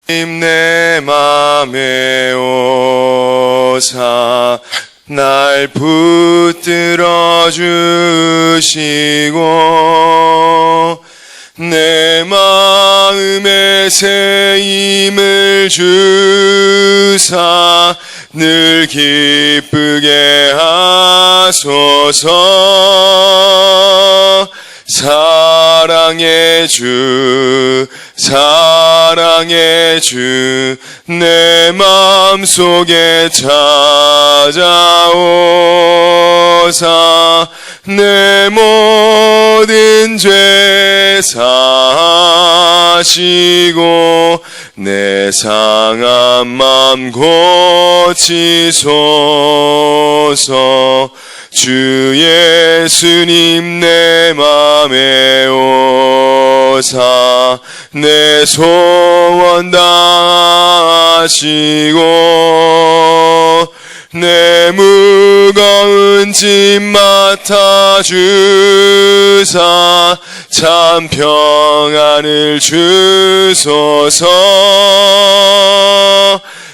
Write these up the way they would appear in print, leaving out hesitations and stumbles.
내 맘에 오사 날 붙들어 주시고 내 마음에 새 힘을 주사 늘 기쁘게 하소서. 사랑의 주 사랑의 주 내 마음속에 찾아오사 내 모든 죄 사하시고 내 상한 맘 고치소서. 주 예수님 내 맘에 오사 내 소원 다하시고 내 무거운 짐 맡아주사 참 평안을 주소서.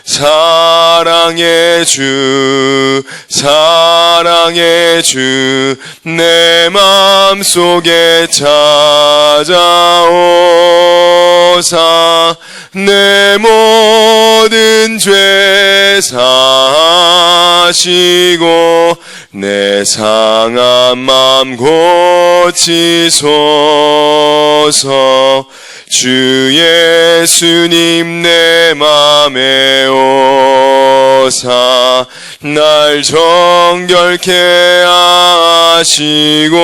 사랑의 주 사랑의 주 내 맘속에 찾아오사 내 모든 죄 사하시고 내 상한 맘 고치소서. 주 예수님 내 맘에 오사 날 정결케 하시고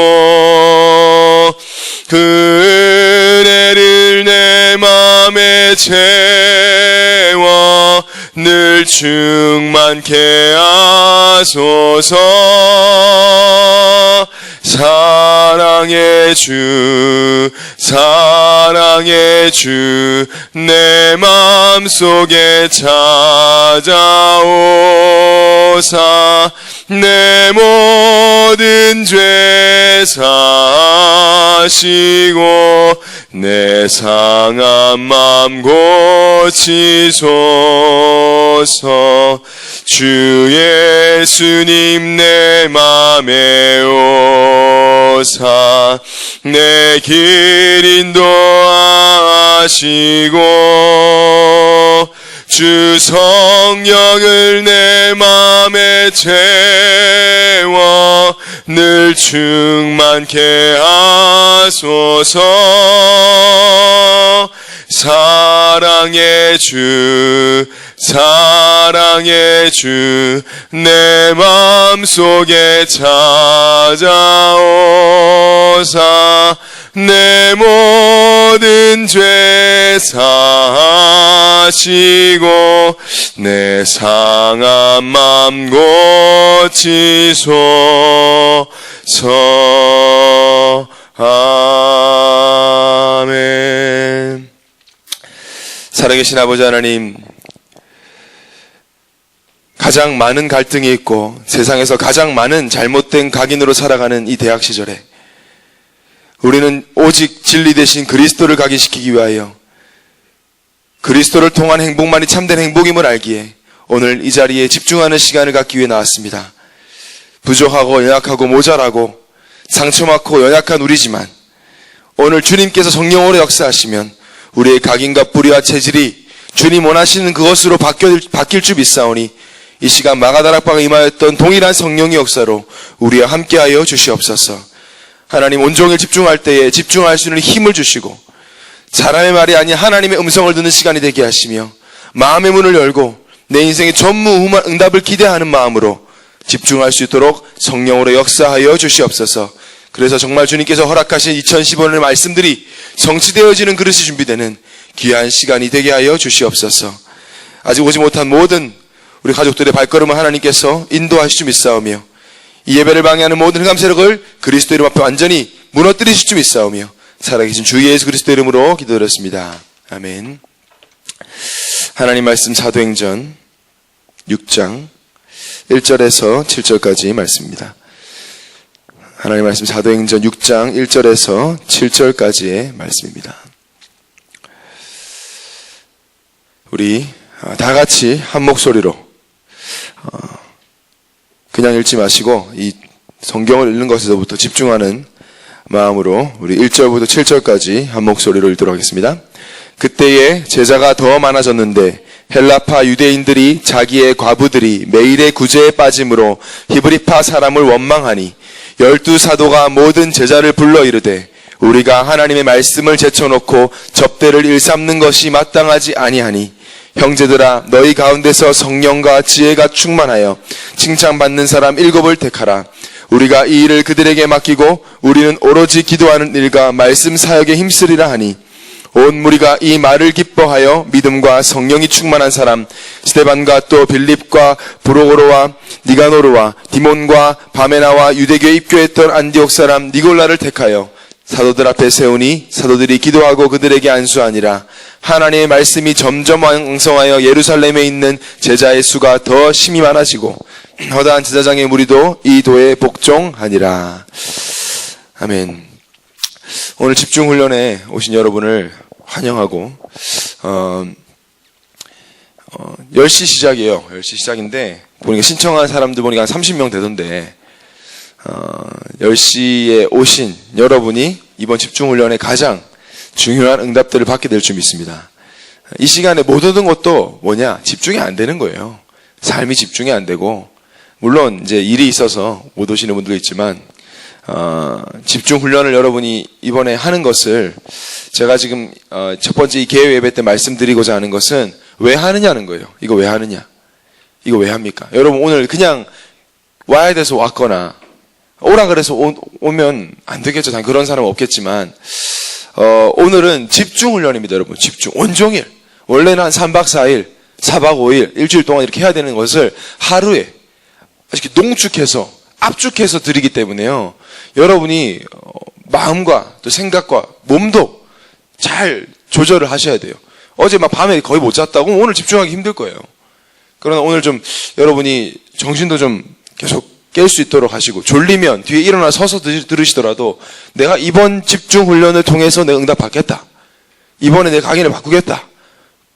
그 은혜를 내 맘에 채워 늘 충만케 하소서. 사랑의 주 사랑의 주 내 맘속에 찾아오사 내 모든 죄 사하시고 내 상한 맘 고치소서. 주 예수님 내 맘에 오사 내 길 인도하시고 주 성령을 내 맘에 채워 늘 충만케 하소서. 사랑의 주 사랑의 주 내 맘속에 찾아오사 내 모든 죄 사하시고 내 상한 맘 고치소서. 아멘. 살아계신 아버지 하나님, 가장 많은 갈등이 있고 세상에서 가장 많은 잘못된 각인으로 살아가는 이 대학 시절에 우리는 오직 진리 대신 그리스도를 각인시키기 위하여 그리스도를 통한 행복만이 참된 행복임을 알기에 오늘 이 자리에 집중하는 시간을 갖기 위해 나왔습니다. 부족하고 연약하고 모자라고 상처받고 연약한 우리지만 오늘 주님께서 성령으로 역사하시면 우리의 각인과 뿌리와 체질이 주님 원하시는 그것으로 바뀔 줄 믿사오니 이 시간 마가다락방에 임하였던 동일한 성령의 역사로 우리와 함께하여 주시옵소서. 하나님, 온종일 집중할 때에 집중할 수 있는 힘을 주시고 사람의 말이 아닌 하나님의 음성을 듣는 시간이 되게 하시며 마음의 문을 열고 내 인생의 전무후무한 응답을 기대하는 마음으로 집중할 수 있도록 성령으로 역사하여 주시옵소서. 그래서 정말 주님께서 허락하신 2015년의 말씀들이 성취되어지는 그릇이 준비되는 귀한 시간이 되게 하여 주시옵소서. 아직 오지 못한 모든 우리 가족들의 발걸음을 하나님께서 인도하실 줄 믿사오며 이 예배를 방해하는 모든 흑암 세력을 그리스도 이름 앞에 완전히 무너뜨리실 줄 믿사오며 살아계신 주 예수 그리스도 이름으로 기도드렸습니다. 아멘. 하나님 말씀 사도행전 6장 1절에서 7절까지 말씀입니다. 하나님 말씀 사도행전 6장 1절에서 7절까지의 말씀입니다. 우리 다 같이 한 목소리로 그냥 읽지 마시고 이 성경을 읽는 것에서부터 집중하는 마음으로 우리 1절부터 7절까지 한 목소리로 읽도록 하겠습니다. 그때에 제자가 더 많아졌는데 헬라파 유대인들이 자기의 과부들이 매일의 구제에 빠짐으로 히브리파 사람을 원망하니 12사도가 모든 제자를 불러 이르되 우리가 하나님의 말씀을 제쳐놓고 접대를 일삼는 것이 마땅하지 아니하니 형제들아 너희 가운데서 성령과 지혜가 충만하여 칭찬받는 사람 7을 택하라. 우리가 이 일을 그들에게 맡기고 우리는 오로지 기도하는 일과 말씀 사역에 힘쓰리라 하니 온 무리가 이 말을 기뻐하여 믿음과 성령이 충만한 사람 스데반과 또 빌립과 브로고로와 니가노르와 디몬과 바메나와 유대교에 입교했던 안디옥 사람 니골라를 택하여 사도들 앞에 세우니 사도들이 기도하고 그들에게 안수하니라. 하나님의 말씀이 점점 왕성하여 예루살렘에 있는 제자의 수가 더 심히 많아지고 허다한 제사장의 무리도 이 도에 복종하니라. 아멘. 오늘 집중훈련에 오신 여러분을 환영하고 10시 시작이에요. 10시 시작인데 보니까 신청한 사람들 보니까 한 30명 되던데 10시에 오신 여러분이 이번 집중훈련의 가장 중요한 응답들을 받게 될 줄 믿습니다. 이 시간에 못 얻은 것도 뭐냐? 집중이 안 되는 거예요. 삶이 집중이 안 되고 물론 이제 일이 있어서 못 오시는 분들도 있지만 집중훈련을 여러분이 이번에 하는 것을 제가 지금 첫 번째 이 개회 예배 때 말씀드리고자 하는 것은 왜 하느냐는 거예요. 이거 왜 하느냐? 이거 왜 합니까? 여러분 오늘 그냥 와야 돼서 왔거나 오라 그래서 오면 안 되겠죠. 단 그런 사람은 없겠지만 오늘은 집중훈련입니다. 여러분 집중 온종일 원래는 한 3박 4일 4박 5일 일주일 동안 이렇게 해야 되는 것을 하루에 이렇게 농축해서 압축해서 드리기 때문에요. 여러분이 마음과 또 생각과 몸도 잘 조절을 하셔야 돼요. 어제 막 밤에 거의 못 잤다고 오늘 집중하기 힘들 거예요. 그러나 오늘 좀 여러분이 정신도 좀 계속 깰 수 있도록 하시고 졸리면 뒤에 일어나 서서 들으시더라도 내가 이번 집중훈련을 통해서 내가 응답받겠다. 이번에 내 강의를 바꾸겠다.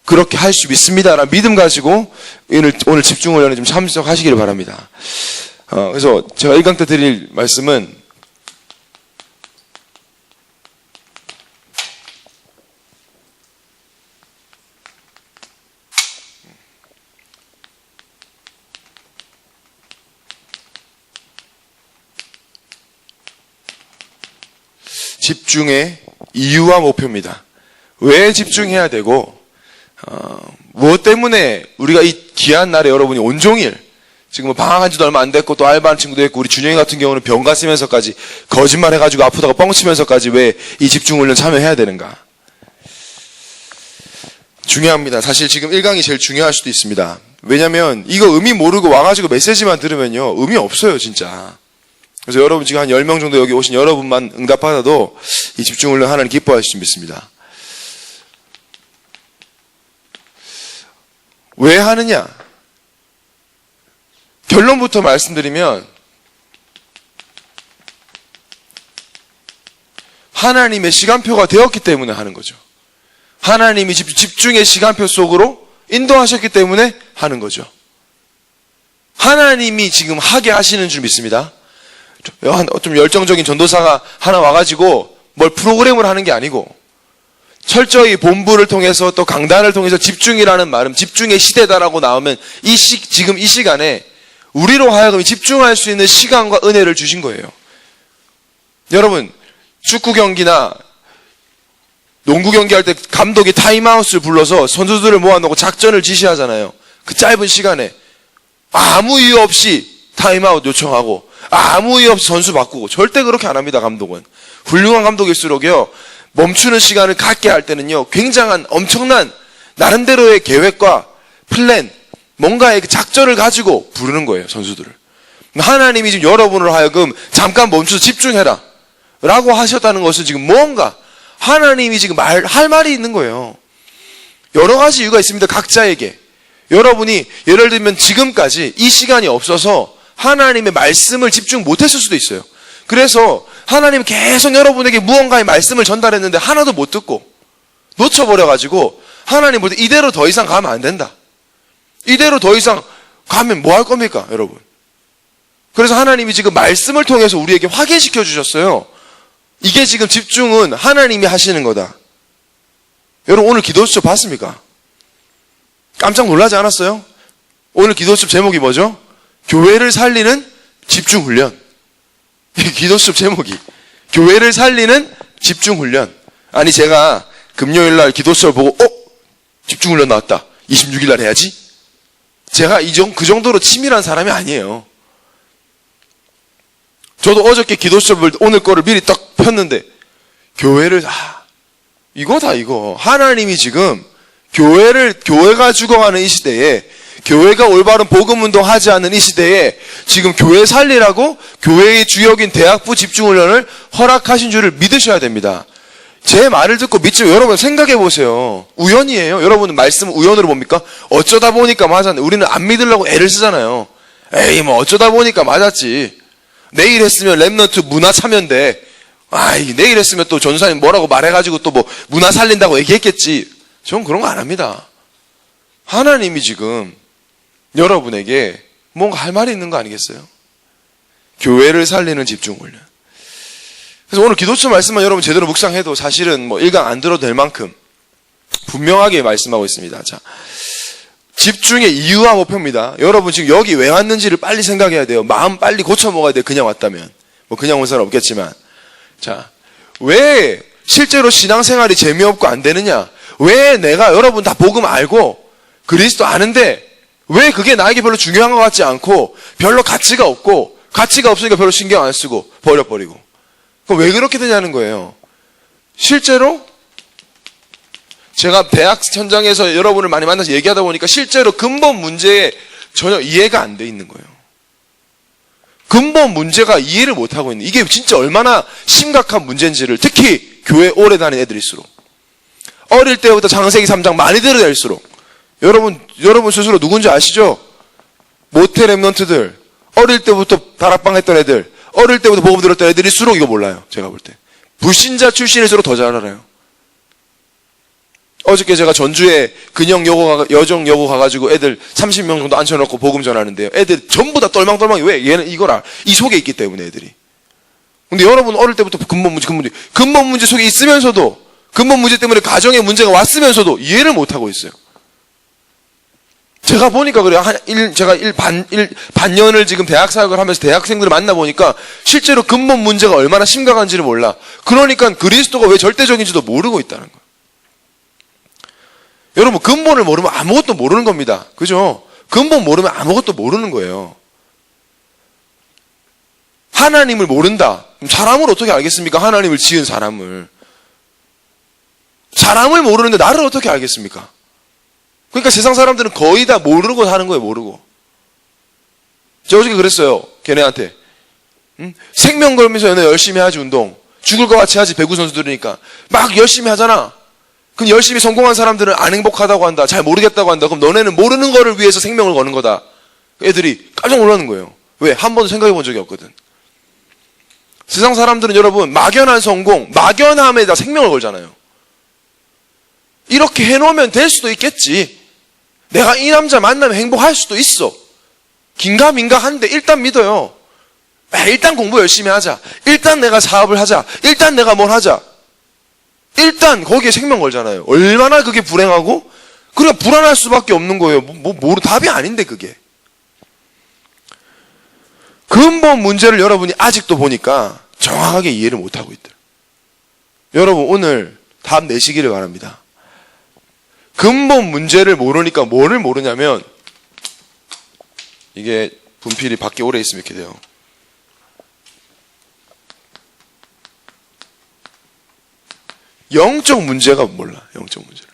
그렇게 할 수 있습니다라는 믿음 가지고 오늘 집중훈련에 좀 참석하시기를 바랍니다. 그래서 제가 1강 때 드릴 말씀은 집중의 이유와 목표입니다. 왜 집중해야 되고 무엇 때문에 우리가 이 귀한 날에 여러분이 온종일 지금 뭐 방학한 지도 얼마 안 됐고 또 알바하는 친구도 있고 우리 준영이 같은 경우는 병 갔으면서까지 거짓말 해가지고 아프다가 뻥치면서까지 왜 이 집중훈련 참여해야 되는가? 중요합니다. 사실 지금 1강이 제일 중요할 수도 있습니다. 왜냐면 이거 의미 모르고 와가지고 메시지만 들으면요 의미 없어요 진짜. 그래서 여러분 지금 한 10명 정도 여기 오신 여러분만 응답받아도 이 집중훈련 하나님 기뻐하실 줄 믿습니다. 왜 하느냐? 결론부터 말씀드리면 하나님의 시간표가 되었기 때문에 하는 거죠. 하나님이 집중의 시간표 속으로 인도하셨기 때문에 하는 거죠. 하나님이 지금 하게 하시는 줄 믿습니다. 좀 열정적인 전도사가 하나 와가지고 뭘 프로그램을 하는 게 아니고 철저히 본부를 통해서 또 강단을 통해서 집중이라는 말은 집중의 시대다라고 나오면 지금 이 시간에 우리로 하여금 집중할 수 있는 시간과 은혜를 주신 거예요. 여러분 축구 경기나 농구 경기할 때 감독이 타임아웃을 불러서 선수들을 모아놓고 작전을 지시하잖아요. 그 짧은 시간에 아무 이유 없이 타임아웃 요청하고 아무 이유 없이 선수 바꾸고 절대 그렇게 안 합니다. 감독은 훌륭한 감독일수록요 멈추는 시간을 갖게 할 때는요 굉장한 엄청난 나름대로의 계획과 플랜 뭔가의 작전을 가지고 부르는 거예요. 선수들을. 하나님이 지금 여러분을 하여금 잠깐 멈춰서 집중해라 라고 하셨다는 것은 지금 뭔가 하나님이 지금 할 말이 있는 거예요. 여러 가지 이유가 있습니다. 각자에게. 여러분이 예를 들면 지금까지 이 시간이 없어서 하나님의 말씀을 집중 못했을 수도 있어요. 그래서 하나님 계속 여러분에게 무언가의 말씀을 전달했는데 하나도 못 듣고 놓쳐버려가지고 하나님 볼 때 이대로 더 이상 가면 안 된다. 이대로 더 이상 가면 뭐 할 겁니까, 여러분? 그래서 하나님이 지금 말씀을 통해서 우리에게 확인시켜 주셨어요. 이게 지금 집중은 하나님이 하시는 거다. 여러분 오늘 기도수첩 봤습니까? 깜짝 놀라지 않았어요? 오늘 기도수첩 제목이 뭐죠? 교회를 살리는 집중훈련. 기도수첩 제목이 교회를 살리는 집중훈련. 아니 제가 금요일날 기도수첩을 보고 집중훈련 나왔다. 26일날 해야지. 제가 그 정도로 치밀한 사람이 아니에요. 저도 어저께 기도수첩을 오늘 거를 미리 딱 폈는데 교회를 이거다 이거. 하나님이 지금 교회가 죽어가는 이 시대에, 교회가 올바른 복음운동 하지 않는 이 시대에 지금 교회 살리라고 교회의 주역인 대학부 집중훈련을 허락하신 줄을 믿으셔야 됩니다. 제 말을 듣고 믿지만 여러분 생각해 보세요. 우연이에요? 여러분은 말씀을 우연으로 봅니까? 어쩌다 보니까 맞았네. 우리는 안 믿으려고 애를 쓰잖아요. 에이 뭐 어쩌다 보니까 맞았지. 내일 했으면 렘넌트 문화 참여인데 내일 했으면 또 전사님 뭐라고 말해가지고 또 뭐 문화 살린다고 얘기했겠지. 전 그런 거 안 합니다. 하나님이 지금 여러분에게 뭔가 할 말이 있는 거 아니겠어요? 교회를 살리는 집중훈련. 그래서 오늘 기도처 말씀만 여러분 제대로 묵상해도 사실은 뭐 1강 안 들어도 될 만큼 분명하게 말씀하고 있습니다. 자, 집중의 이유와 목표입니다. 여러분 지금 여기 왜 왔는지를 빨리 생각해야 돼요. 마음 빨리 고쳐 먹어야 돼요. 그냥 왔다면. 뭐 그냥 온 사람 없겠지만. 자, 왜 실제로 신앙생활이 재미없고 안 되느냐? 왜 내가 여러분 다 복음 알고 그리스도 아는데 왜 그게 나에게 별로 중요한 것 같지 않고 별로 가치가 없고 가치가 없으니까 별로 신경 안 쓰고 버려버리고. 그럼 왜 그렇게 되냐는 거예요. 실제로 제가 대학 현장에서 여러분을 많이 만나서 얘기하다 보니까 실제로 근본 문제에 전혀 이해가 안 돼 있는 거예요. 근본 문제가 이해를 못하고 있는, 이게 진짜 얼마나 심각한 문제인지를, 특히 교회 오래 다닌 애들일수록, 어릴 때부터 창세기 3장 많이 들어댈수록, 여러분 스스로 누군지 아시죠? 모태 렘넌트들, 어릴 때부터 다락방 했던 애들, 어릴 때부터 복음 들었던 애들일수록 이거 몰라요. 제가 볼 때. 불신자 출신일수록 더 잘 알아요. 어저께 제가 전주에 여정 여고 가가지고 애들 30명 정도 앉혀놓고 복음 전하는데요. 애들 전부 다 똘망똘망이, 왜? 얘는 이거라. 이 속에 있기 때문에 애들이. 근데 여러분 어릴 때부터 근본 문제 속에 있으면서도, 근본 문제 때문에 가정에 문제가 왔으면서도 이해를 못하고 있어요. 제가 보니까 그래요. 제가 반년을 지금 대학 사역을 하면서 대학생들을 만나보니까 실제로 근본 문제가 얼마나 심각한지를 몰라. 그러니까 그리스도가 왜 절대적인지도 모르고 있다는 거예요. 여러분 근본을 모르면 아무것도 모르는 겁니다. 그죠? 근본 모르면 아무것도 모르는 거예요. 하나님을 모른다. 사람을 어떻게 알겠습니까? 하나님을 지은 사람을. 사람을 모르는데 나를 어떻게 알겠습니까? 그러니까 세상 사람들은 거의 다 모르고 사는 거예요. 모르고. 제가 어저께 그랬어요. 걔네한테. 생명 걸면서 너네 열심히 하지 운동. 죽을 것 같이 하지 배구 선수들이니까. 막 열심히 하잖아. 그럼 열심히 성공한 사람들은 안 행복하다고 한다. 잘 모르겠다고 한다. 그럼 너네는 모르는 거를 위해서 생명을 거는 거다. 애들이 깜짝 놀라는 거예요. 왜? 한 번도 생각해 본 적이 없거든. 세상 사람들은 여러분 막연한 성공, 막연함에다 생명을 걸잖아요. 이렇게 해놓으면 될 수도 있겠지. 내가 이 남자 만나면 행복할 수도 있어. 긴가민가 하는데 일단 믿어요. 일단 공부 열심히 하자. 일단 내가 사업을 하자. 일단 내가 뭘 하자. 일단 거기에 생명 걸잖아요. 얼마나 그게 불행하고, 그러니까 불안할 수밖에 없는 거예요. 답이 아닌데 그게. 근본 문제를 여러분이 아직도 보니까 정확하게 이해를 못하고 있더라고요. 여러분 오늘 답 내시기를 바랍니다. 근본 문제를 모르니까 뭐를 모르냐면, 이게 분필이 밖에 오래 있으면 이렇게 돼요. 영적 문제가 몰라. 영적 문제를.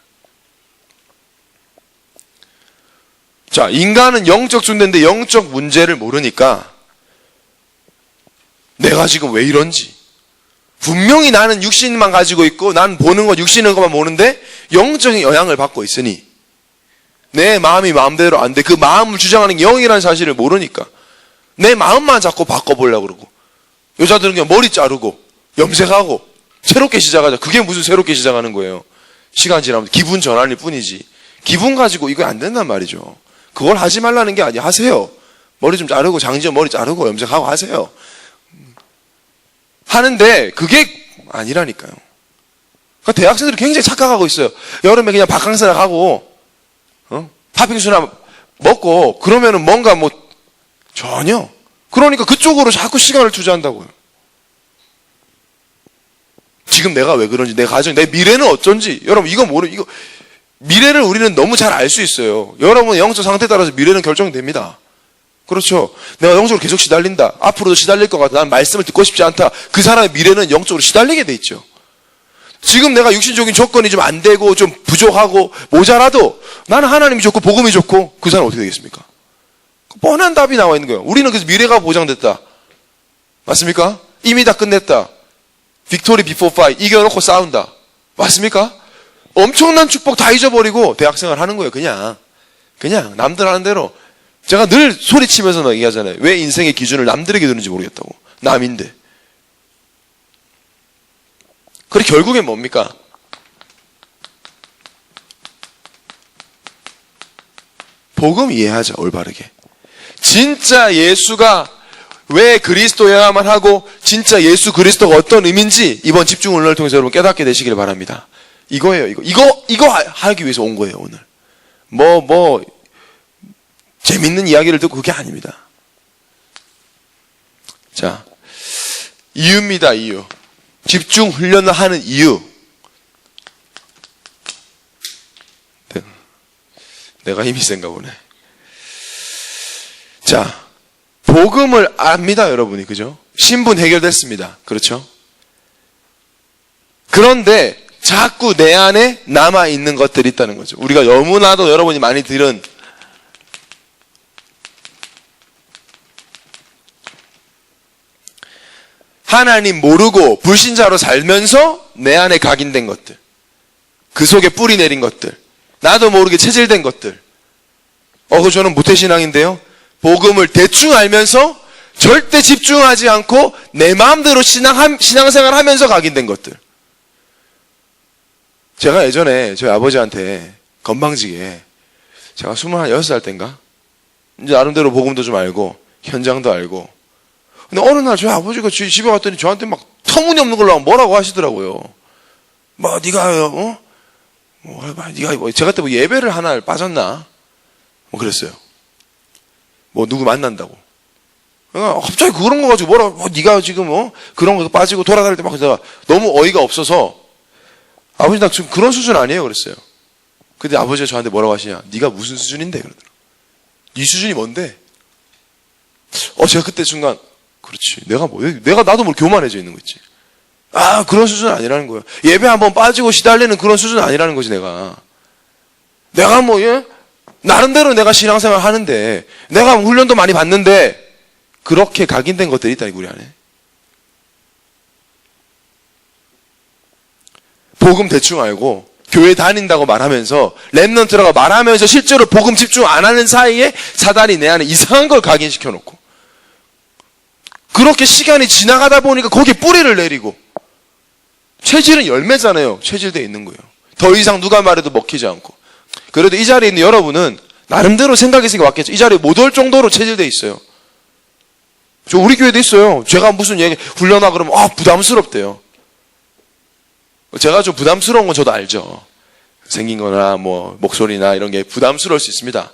자, 인간은 영적 존재인데 영적 문제를 모르니까 내가 지금 왜 이런지, 분명히 나는 육신만 가지고 있고 난 보는 것, 육신인 것만 보는데 영적인 영향을 받고 있으니 내 마음이 마음대로 안 돼. 그 마음을 주장하는 영이라는 사실을 모르니까 내 마음만 자꾸 바꿔보려고 그러고, 여자들은 그냥 머리 자르고 염색하고 새롭게 시작하자. 그게 무슨 새롭게 시작하는 거예요. 시간 지나면 기분 전환일 뿐이지. 기분 가지고 이거 안 된단 말이죠. 그걸 하지 말라는 게 아니야. 하세요. 머리 좀 자르고 장지연 머리 자르고 염색하고 하세요. 하는데 그게 아니라니까요. 그러니까 대학생들이 굉장히 착각하고 있어요. 여름에 그냥 바캉스나 가고 팥빙수나 먹고 그러면은 뭔가 뭐 전혀. 그러니까 그쪽으로 자꾸 시간을 투자한다고요. 지금 내가 왜 그런지, 내 가정, 내 미래는 어쩐지. 여러분 이거 미래를 우리는 너무 잘 알 수 있어요. 여러분의 영적 상태에 따라서 미래는 결정됩니다. 그렇죠. 내가 영적으로 계속 시달린다. 앞으로도 시달릴 것 같아. 난 말씀을 듣고 싶지 않다. 그 사람의 미래는 영적으로 시달리게 돼 있죠. 지금 내가 육신적인 조건이 좀 안 되고 좀 부족하고 모자라도 나는 하나님이 좋고 복음이 좋고 그 사람은 어떻게 되겠습니까? 뻔한 답이 나와 있는 거예요. 우리는 그래서 미래가 보장됐다. 맞습니까? 이미 다 끝냈다. 빅토리 비포 파이 이겨놓고 싸운다. 맞습니까? 엄청난 축복 다 잊어버리고 대학생활 하는 거예요. 그냥 남들 하는 대로. 제가 늘 소리치면서 얘기하잖아요. 왜 인생의 기준을 남들에게 두는지 모르겠다고. 남인데. 그래 결국엔 뭡니까? 복음 이해하자. 올바르게. 진짜 예수가 왜 그리스도여야만 하고 진짜 예수 그리스도가 어떤 의미인지 이번 집중 훈련을 통해서 여러분 깨닫게 되시길 바랍니다. 이거예요. 이거 하기 위해서 온 거예요. 오늘. 재밌는 이야기를 듣고 그게 아닙니다. 자, 이유입니다. 이유. 집중 훈련을 하는 이유. 내가 힘이 센가 보네. 자, 복음을 압니다, 여러분이. 그죠? 신분 해결됐습니다. 그렇죠? 그런데 자꾸 내 안에 남아있는 것들이 있다는 거죠. 우리가 너무나도 여러분이 많이 들은 하나님 모르고 불신자로 살면서 내 안에 각인된 것들. 그 속에 뿌리 내린 것들. 나도 모르게 체질된 것들. 그거 저는 모태신앙인데요. 복음을 대충 알면서 절대 집중하지 않고 내 마음대로 신앙생활 하면서 각인된 것들. 제가 예전에 저희 아버지한테 건방지게 제가 26살 때인가? 이제 나름대로 복음도 좀 알고 현장도 알고 근데 어느 날 저희 아버지가 집에 갔더니 저한테 막 터무니없는 걸로 뭐라고 하시더라고요. 네가 제가 그때 예배를 하나 빠졌나? 그랬어요. 누구 만난다고. 그러니까 갑자기 그런 거 가지고 네가 지금 그런 거 빠지고 돌아다닐 때 막 제가 너무 어이가 없어서 아버지 나 지금 그런 수준 아니에요 그랬어요. 근데 아버지가 저한테 뭐라고 하시냐? 네가 무슨 수준인데? 그러더라고요. 네 수준이 뭔데? 제가 그때 순간 그렇지. 나도 모르게 교만해져 있는 거 있지. 그런 수준 아니라는 거예요. 예배 한번 빠지고 시달리는 그런 수준 아니라는 거지, 내가 나름대로 내가 신앙생활 하는데, 내가 훈련도 많이 받는데, 그렇게 각인된 것들이 있다니, 우리 안에. 복음 대충 알고, 교회 다닌다고 말하면서, 랩런트라고 말하면서 실제로 복음 집중 안 하는 사이에 사단이 내 안에 이상한 걸 각인시켜 놓고, 그렇게 시간이 지나가다 보니까 거기에 뿌리를 내리고 체질은 열매잖아요. 체질되어 있는 거예요. 더 이상 누가 말해도 먹히지 않고. 그래도 이 자리에 있는 여러분은 나름대로 생각이 있으니까 왔겠죠. 이 자리에 못 올 정도로 체질되어 있어요. 저 우리 교회도 있어요. 제가 무슨 얘기 훈련하 그러면 부담스럽대요. 제가 좀 부담스러운 건 저도 알죠. 생긴 거나 목소리나 이런 게 부담스러울 수 있습니다.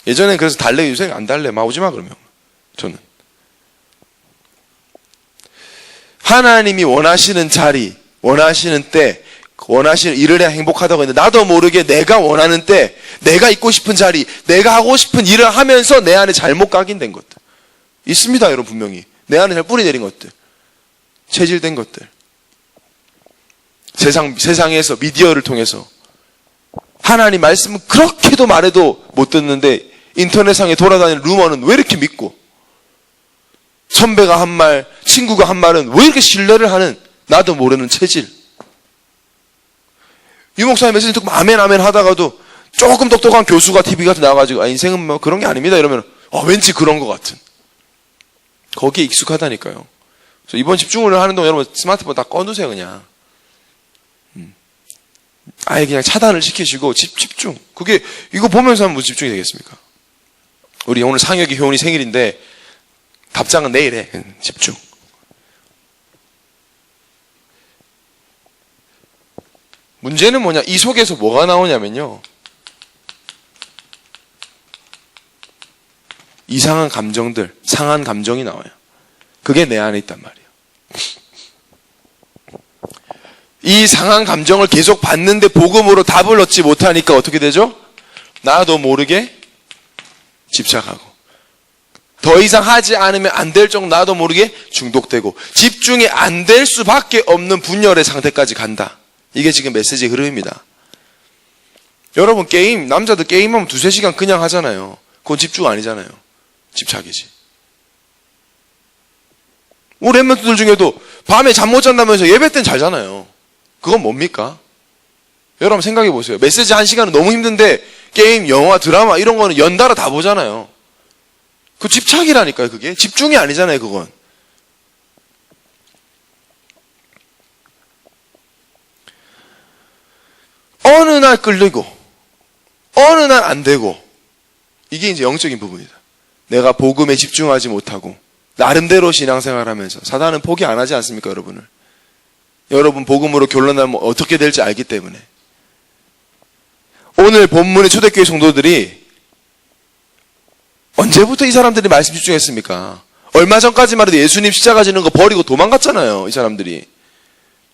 예전엔 그래서 달래 요새 안 달래. 오지 마 그러면. 저는 하나님이 원하시는 자리, 원하시는 때, 원하시는 일을 해야 행복하다고 했는데 나도 모르게 내가 원하는 때, 내가 있고 싶은 자리, 내가 하고 싶은 일을 하면서 내 안에 잘못 각인된 것들 있습니다. 여러분 분명히 내 안에 잘 뿌리 내린 것들, 체질된 것들, 세상에서 미디어를 통해서 하나님 말씀은 그렇게도 말해도 못 듣는데 인터넷상에 돌아다니는 루머는 왜 이렇게 믿고, 선배가 한 말, 친구가 한 말은 왜 이렇게 신뢰를 하는 나도 모르는 체질. 유 목사님 메시지 듣고 아멘 하다가도 조금 똑똑한 교수가 TV 같은 나와가지고 인생은 그런 게 아닙니다 이러면 왠지 그런 것 같은. 거기에 익숙하다니까요. 그래서 이번 집중을 하는 동안 여러분 스마트폰 다 꺼두세요 그냥. 아예 그냥 차단을 시키시고 집중. 그게 이거 보면서 하면 무슨 집중이 되겠습니까? 우리 오늘 상혁이 효은이 생일인데 답장은 내일 해. 집중. 문제는 뭐냐? 이 속에서 뭐가 나오냐면요. 이상한 감정들, 상한 감정이 나와요. 그게 내 안에 있단 말이에요. 이 상한 감정을 계속 받는데 복음으로 답을 얻지 못하니까 어떻게 되죠? 나도 모르게 집착하고 더 이상 하지 않으면 안 될 정도 나도 모르게 중독되고 집중이 안 될 수밖에 없는 분열의 상태까지 간다. 이게 지금 메시지의 흐름입니다. 여러분 남자들 게임하면 2-3시간 그냥 하잖아요. 그건 집중 아니잖아요. 집착이지. 우리 랩런트들 중에도 밤에 잠 못 잔다면서 예배 때는 잘 자나요? 그건 뭡니까? 여러분 생각해 보세요. 메시지 1시간은 너무 힘든데 게임, 영화, 드라마 이런 거는 연달아 다 보잖아요. 그 집착이라니까요. 그게 집중이 아니잖아요. 그건. 어느 날 끌리고 어느 날 안 되고 이게 이제 영적인 부분이다. 내가 복음에 집중하지 못하고 나름대로 신앙생활하면서 사단은 포기 안 하지 않습니까? 여러분을. 여러분 복음으로 결론나면 어떻게 될지 알기 때문에. 오늘 본문의 초대교회 성도들이 언제부터 이 사람들이 말씀 집중했습니까? 얼마 전까지만 해도 예수님 십자가 지는 거 버리고 도망갔잖아요. 이 사람들이.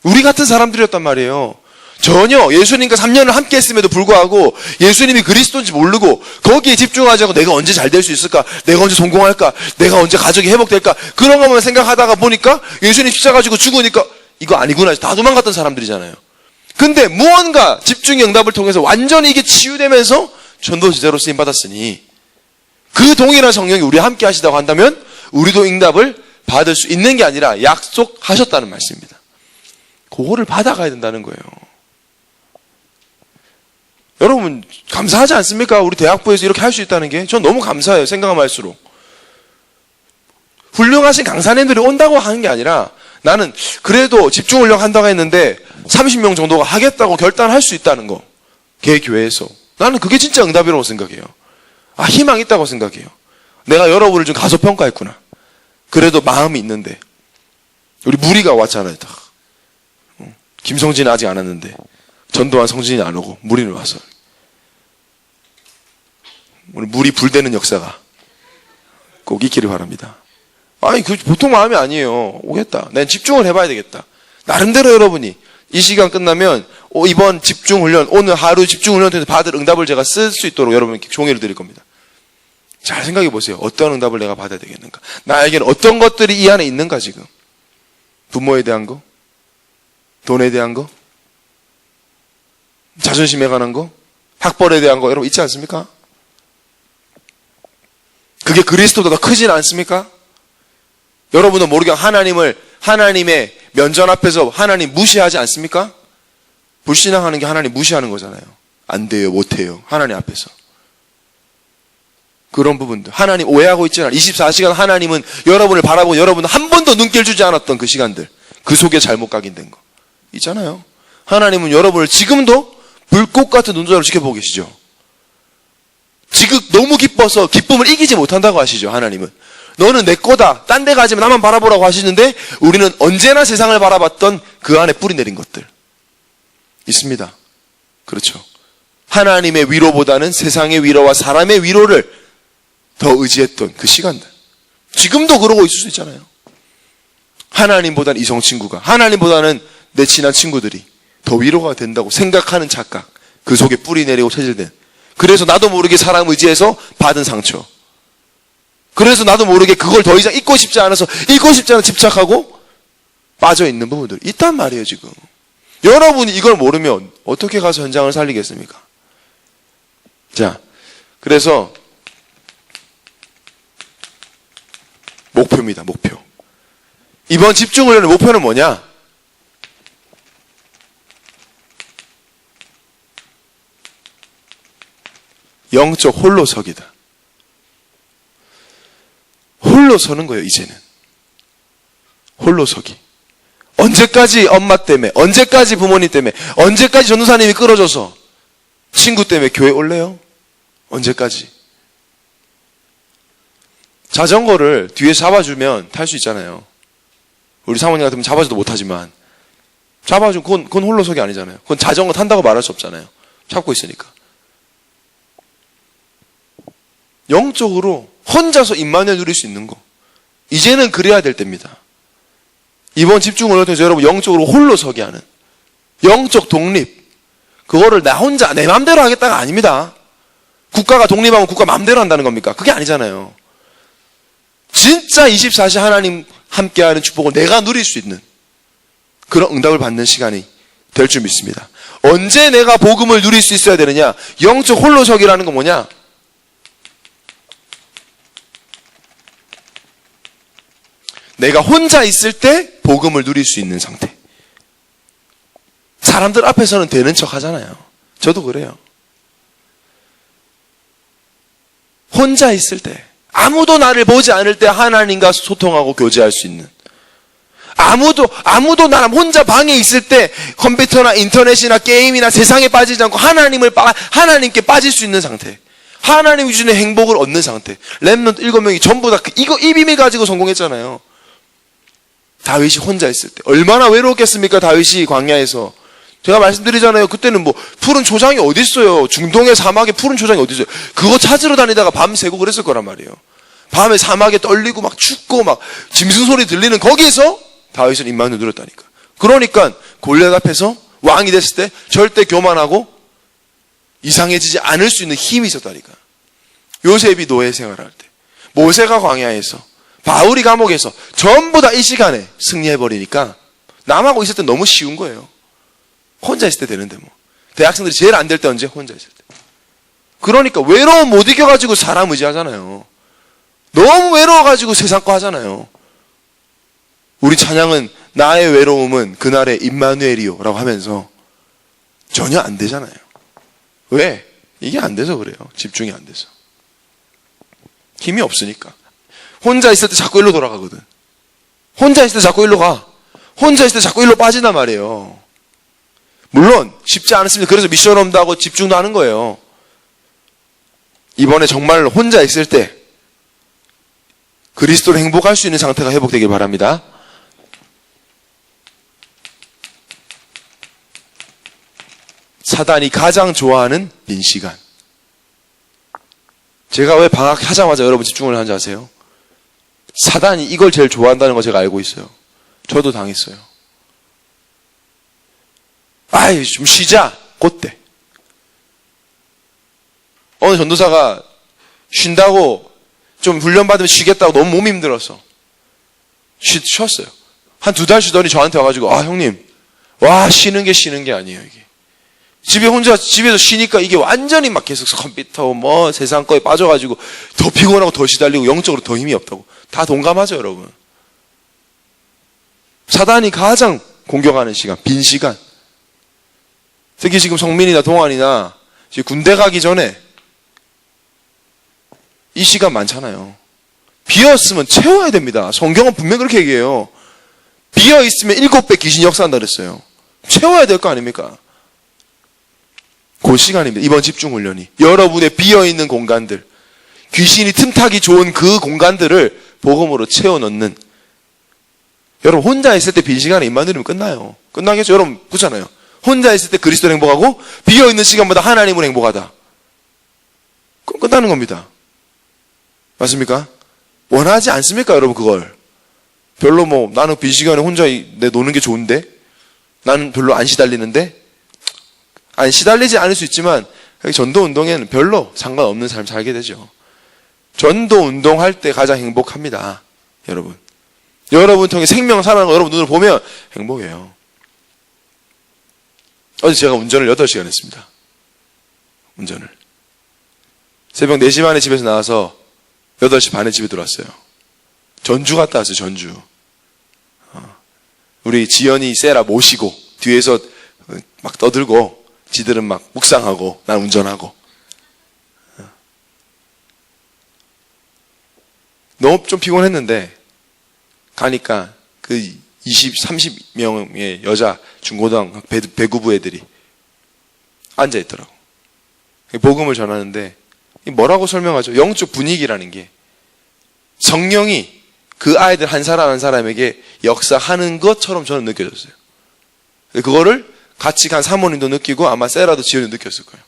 우리 같은 사람들이었단 말이에요. 전혀 예수님과 3년을 함께 했음에도 불구하고 예수님이 그리스도인지 모르고 거기에 집중하지 않고 내가 언제 잘 될 수 있을까? 내가 언제 성공할까? 내가 언제 가족이 회복될까? 그런 것만 생각하다가 보니까 예수님 십자가 지고 죽으니까 이거 아니구나. 다 도망갔던 사람들이잖아요. 근데 무언가 집중의 응답을 통해서 완전히 이게 치유되면서 전도지자로 쓰임받았으니 그 동일한 성령이 우리와 함께 하시다고 한다면 우리도 응답을 받을 수 있는 게 아니라 약속하셨다는 말씀입니다. 그거를 받아가야 된다는 거예요. 여러분 감사하지 않습니까? 우리 대학부에서 이렇게 할 수 있다는 게 전 너무 감사해요. 생각하면 할수록. 훌륭하신 강사님들이 온다고 하는 게 아니라 나는 그래도 집중훈련 한다고 했는데 30명 정도가 하겠다고 결단할 수 있다는 거. 걔 교회에서. 나는 그게 진짜 응답이라고 생각해요. 희망이 있다고 생각해요. 내가 여러분을 좀 가소평가했구나. 그래도 마음이 있는데. 우리 무리가 왔잖아요. 다. 김성진은 아직 안 왔는데 전도환 성진이 안 오고 무리는 와서 우리 물이 불되는 역사가 꼭 있기를 바랍니다. 그 보통 마음이 아니에요. 오겠다. 난 집중을 해봐야 되겠다. 나름대로 여러분이 이 시간 끝나면 이번 집중훈련, 오늘 하루 집중훈련 통해서 받을 응답을 제가 쓸 수 있도록 여러분께 종이를 드릴 겁니다. 잘 생각해 보세요. 어떤 응답을 내가 받아야 되겠는가? 나에게는 어떤 것들이 이 안에 있는가 지금? 부모에 대한 거? 돈에 대한 거? 자존심에 관한 거? 학벌에 대한 거? 여러분 있지 않습니까? 그게 그리스도보다 더 크진 않습니까? 여러분은 모르게 하나님의 면전 앞에서 하나님 무시하지 않습니까? 불신앙하는 게 하나님 무시하는 거잖아요. 안 돼요, 못 해요. 하나님 앞에서. 그런 부분들. 하나님 오해하고 있잖아요. 24시간 하나님은 여러분을 바라보고 여러분은 한 번도 눈길 주지 않았던 그 시간들. 그 속에 잘못 각인된 거. 있잖아요. 하나님은 여러분을 지금도 불꽃 같은 눈동자로 지켜보고 계시죠. 지금 너무 기뻐서 기쁨을 이기지 못한다고 하시죠. 하나님은. 너는 내 거다. 딴 데 가지면 나만 바라보라고 하시는데 우리는 언제나 세상을 바라봤던 그 안에 뿌리 내린 것들. 있습니다. 그렇죠. 하나님의 위로보다는 세상의 위로와 사람의 위로를 더 의지했던 그 시간들. 지금도 그러고 있을 수 있잖아요. 하나님보다는 이성 친구가, 하나님보다는 내 친한 친구들이 더 위로가 된다고 생각하는 착각. 그 속에 뿌리 내리고 체질된. 그래서 나도 모르게 사람 의지해서 받은 상처. 그래서 나도 모르게 그걸 더 이상 잊고 싶지 않아서 잊고 싶지 않아 집착하고 빠져있는 부분들 있단 말이에요 지금. 여러분이 이걸 모르면 어떻게 가서 현장을 살리겠습니까? 자, 그래서 목표입니다. 목표. 이번 집중훈련의 목표는 뭐냐? 영적 홀로서기다. 홀로 서는 거예요, 이제는. 홀로서기. 언제까지 엄마 때문에, 언제까지 부모님 때문에, 언제까지 전도사님이 끌어줘서 친구 때문에 교회 올래요? 언제까지? 자전거를 뒤에 잡아주면 탈 수 있잖아요. 우리 사모님 같으면 잡아줘도 못하지만 잡아주면 그건 홀로서기 아니잖아요. 그건 자전거 탄다고 말할 수 없잖아요. 잡고 있으니까. 영적으로 혼자서 임마누엘 누릴 수 있는 거. 이제는 그래야 될 때입니다. 이번 집중을 통해서 여러분 영적으로 홀로서기 하는 영적 독립. 그거를 나 혼자 내 마음대로 하겠다가 아닙니다. 국가가 독립하면 국가 마음대로 한다는 겁니까? 그게 아니잖아요. 진짜 24시 하나님 함께하는 축복을 내가 누릴 수 있는 그런 응답을 받는 시간이 될 줄 믿습니다. 언제 내가 복음을 누릴 수 있어야 되느냐? 영적 홀로서기라는 건 뭐냐? 내가 혼자 있을 때 복음을 누릴 수 있는 상태. 사람들 앞에서는 되는 척 하잖아요. 저도 그래요. 혼자 있을 때, 아무도 나를 보지 않을 때 하나님과 소통하고 교제할 수 있는, 아무도 나랑 혼자 방에 있을 때 컴퓨터나 인터넷이나 게임이나 세상에 빠지지 않고 하나님께 빠질 수 있는 상태. 하나님 주시는 행복을 얻는 상태. 렘넌트 7명이 전부 다 이 비밀 가지고 성공했잖아요. 다윗이 혼자 있을 때 얼마나 외로웠겠습니까? 다윗이 광야에서. 제가 말씀드리잖아요. 그때는 뭐 푸른 초장이 어디 있어요? 중동의 사막에 푸른 초장이 어디 있어요? 그거 찾으러 다니다가 밤새고 그랬을 거란 말이에요. 밤에 사막에 떨리고 막 춥고 막 짐승 소리 들리는 거기에서 다윗은 임마누엘 누렸다니까. 그러니까 골리앗 앞에서 왕이 됐을 때 절대 교만하고 이상해지지 않을 수 있는 힘이 있었다니까. 요셉이 노예 생활할 때, 모세가 광야에서, 바울이 감옥에서 전부 다 이 시간에 승리해버리니까 남하고 있을 때 너무 쉬운 거예요. 혼자 있을 때 되는데 뭐. 대학생들이 제일 안 될 때 언제? 혼자 있을 때. 그러니까 외로움 못 이겨가지고 사람 의지하잖아요. 너무 외로워가지고 세상 거 하잖아요. 우리 찬양은 나의 외로움은 그날의 임마누엘이요 라고 하면서 전혀 안 되잖아요. 왜? 이게 안 돼서 그래요. 집중이 안 돼서. 힘이 없으니까. 혼자 있을 때 자꾸 일로 돌아가거든. 혼자 있을 때 자꾸 일로 가. 혼자 있을 때 자꾸 일로 빠진단 말이에요. 물론 쉽지 않습니다. 그래서 미션홈도 하고 집중도 하는 거예요. 이번에 정말 혼자 있을 때 그리스도로 행복할 수 있는 상태가 회복되길 바랍니다. 사단이 가장 좋아하는 빈 시간. 제가 왜 방학하자마자 여러분 집중을 하는지 아세요? 사단이 이걸 제일 좋아한다는 거 제가 알고 있어요. 저도 당했어요. 아이, 좀 쉬자. 그때. 어느 전도사가 쉰다고 좀 훈련받으면 쉬겠다고 너무 몸이 힘들어서 쉬었어요. 한 2달 쉬더니 저한테 와가지고, 아, 형님, 와, 쉬는 게 아니에요, 이게. 집에서 쉬니까 이게 완전히 막 계속 컴퓨터, 뭐, 세상 거에 빠져가지고 더 피곤하고 더 시달리고 영적으로 더 힘이 없다고. 다 동감하죠, 여러분. 사단이 가장 공격하는 시간, 빈 시간. 특히 지금 성민이나 동안이나 지금 군대 가기 전에 이 시간 많잖아요. 비었으면 채워야 됩니다. 성경은 분명히 그렇게 얘기해요. 비어있으면 7배 귀신이 역사한다 그랬어요. 채워야 될 거 아닙니까? 그 시간입니다. 이번 집중훈련이. 여러분의 비어있는 공간들, 귀신이 틈타기 좋은 그 공간들을 복음으로 채워넣는. 여러분 혼자 있을 때 빈 시간에 입만 누리면 끝나요. 끝나겠죠? 여러분 그렇잖아요. 혼자 있을 때 그리스도를 행복하고 비어있는 시간보다 하나님을 행복하다. 그럼 끝나는 겁니다. 맞습니까? 원하지 않습니까 여러분 그걸? 별로 뭐 나는 빈 시간에 혼자 내 노는 게 좋은데? 나는 별로 안 시달리는데? 아니 시달리지 않을 수 있지만 전도 운동에는 별로 상관없는 삶 살게 되죠. 전도 운동할 때 가장 행복합니다. 여러분. 여러분 통해 생명 살아나는 거 여러분 눈으로 보면 행복해요. 어제 제가 운전을 8시간 했습니다. 운전을. 새벽 4시 반에 집에서 나와서 8시 반에 집에 들어왔어요. 전주 갔다 왔어요. 전주. 우리 지연이 세라 모시고 뒤에서 막 떠들고 지들은 막 묵상하고 난 운전하고. 너무 좀 피곤했는데 가니까 그 30명의 여자 중고등 배구부 애들이 앉아있더라고. 복음을 전하는데 뭐라고 설명하죠? 영적 분위기라는 게 성령이 그 아이들 한 사람 한 사람에게 역사하는 것처럼 저는 느껴졌어요. 그거를 같이 간 사모님도 느끼고 아마 세라도 지연이 느꼈을 거예요.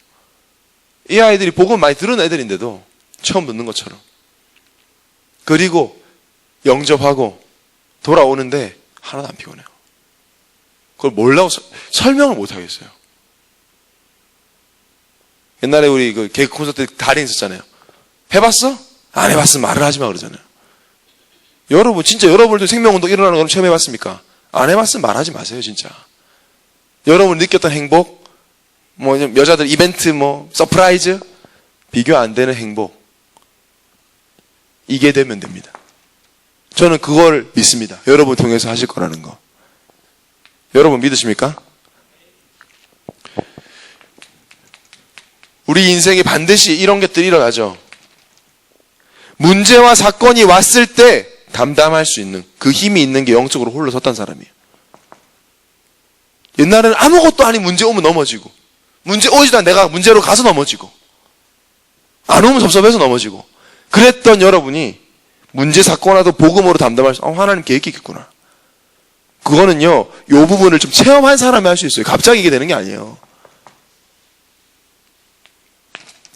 이 아이들이 복음 많이 들은 애들인데도 처음 듣는 것처럼. 그리고 영접하고 돌아오는데 하나도 안 피곤해요. 그걸 뭐라고 설명을 못 하겠어요. 옛날에 우리 그 개그 콘서트 달인 있었잖아요. 해봤어? 안 해봤으면 말을 하지 마 그러잖아요. 여러분 진짜 여러분도 생명운동 일어나는 걸 처음 해봤습니까? 안 해봤으면 말하지 마세요 진짜. 여러분 느꼈던 행복, 뭐 여자들 이벤트, 뭐 서프라이즈 비교 안 되는 행복 이게 되면 됩니다. 저는 그걸 믿습니다. 여러분 통해서 하실 거라는 거. 여러분 믿으십니까? 우리 인생에 반드시 이런 것들이 일어나죠. 문제와 사건이 왔을 때 담담할 수 있는 그 힘이 있는 게 영적으로 홀로 섰던 사람이에요. 옛날에는 아무것도 아닌 문제 오면 넘어지고, 문제 오지도 않아 내가 문제로 가서 넘어지고, 안 오면 섭섭해서 넘어지고, 그랬던 여러분이 문제 사건 와도 복음으로 담담할 수, 하나님 계획이 있겠구나. 그거는요, 요 부분을 좀 체험한 사람이 할 수 있어요. 갑자기 이게 되는 게 아니에요.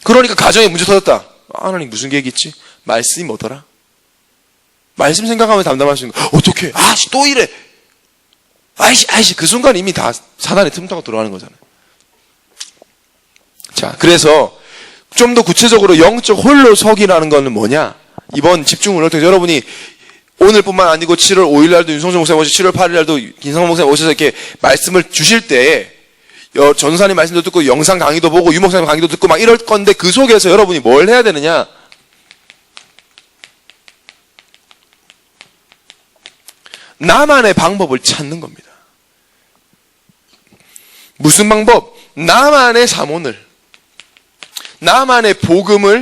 그러니까 가정에 문제 터졌다. 하나님 무슨 계획이 있지? 말씀이 뭐더라? 말씀 생각하면 담담할 수 있는 거. 어떡해? 아씨, 또 이래. 아이씨, 그 순간 이미 다 사단의 틈타고 들어가는 거잖아요. 자, 그래서 좀 더 구체적으로 영적 홀로 서기라는 거는 뭐냐? 이번 집중을 통해서 여러분이 오늘뿐만 아니고 7월 5일 날도 윤성정 목사님 오셔서 7월 8일 날도 김성호 목사님 오셔서 이렇게 말씀을 주실 때에 전사님 말씀도 듣고 영상 강의도 보고 유목사님 강의도 듣고 막 이럴 건데 그 속에서 여러분이 뭘 해야 되느냐? 나만의 방법을 찾는 겁니다. 무슨 방법? 나만의 잠언을, 나만의 복음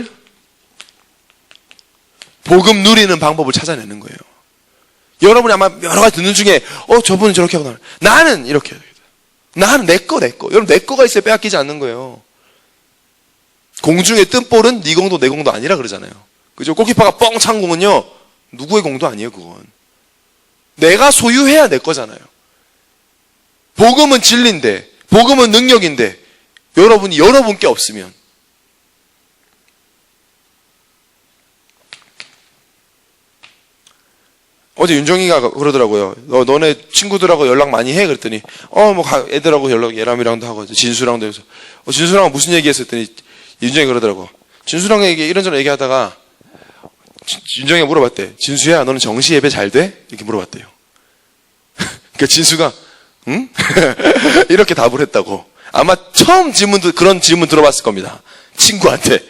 누리는 방법을 찾아내는 거예요. 여러분이 아마 여러 가지 듣는 중에 저분은 저렇게 하고 나는 이렇게 해야 되겠다. 나는 내 거. 여러분 내 거가 있어야 빼앗기지 않는 거예요. 공중에 뜬 볼은 네 공도 내 공도 아니라 그러잖아요. 그죠? 골키퍼가 뻥 찬 공은요 누구의 공도 아니에요. 그건 내가 소유해야 내 거잖아요. 복음은 진리인데, 복음은 능력인데 여러분이 여러분께 없으면 어제 윤정이가 그러더라고요. 너네 친구들하고 연락 많이 해? 그랬더니 애들하고 연락 예람이랑도 하고 진수랑도 해서 진수랑 무슨 얘기했을 때니 윤정이 그러더라고. 진수랑에게 이런저런 얘기하다가 윤정이가 물어봤대. 진수야 너는 정시 예배 잘 돼? 이렇게 물어봤대요. 그러니까 진수가 응? 이렇게 답을 했다고. 아마 처음 그런 질문 들어봤을 겁니다. 친구한테.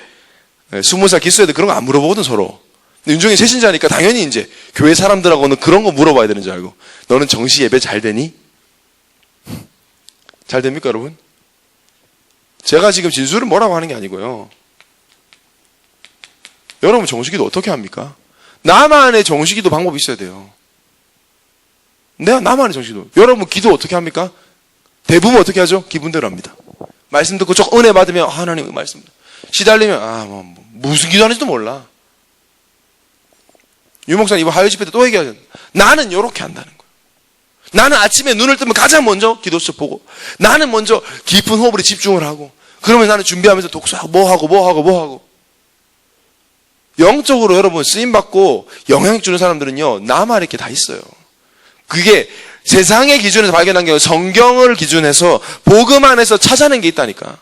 20살 기수애들 그런 거 안 물어보거든 서로. 근데 윤종이 세신자니까 당연히 이제 교회 사람들하고는 그런 거 물어봐야 되는 줄 알고. 너는 정시 예배 잘 되니? 잘 됩니까 여러분? 제가 지금 진수를 뭐라고 하는 게 아니고요. 여러분 정시기도 어떻게 합니까? 나만의 정시기도 방법이 있어야 돼요. 나만의 정시기도. 여러분 기도 어떻게 합니까? 대부분 어떻게 하죠? 기분대로 합니다. 말씀 듣고 조금 은혜 받으면 하나님 말씀 시달리면 무슨 기도하는지도 몰라. 유목사님 이번 하회 집회 때 또 얘기하죠. 나는 이렇게 한다는 거예요. 나는 아침에 눈을 뜨면 가장 먼저 기도서 보고 나는 먼저 깊은 호흡으로 집중을 하고 그러면 나는 준비하면서 독서하고 뭐하고 영적으로 여러분 쓰임받고 영향 주는 사람들은요 나만 이렇게 다 있어요. 그게 세상의 기준에서 발견한 게 아니라 성경을 기준해서 복음 안에서 찾아낸 게 있다니까.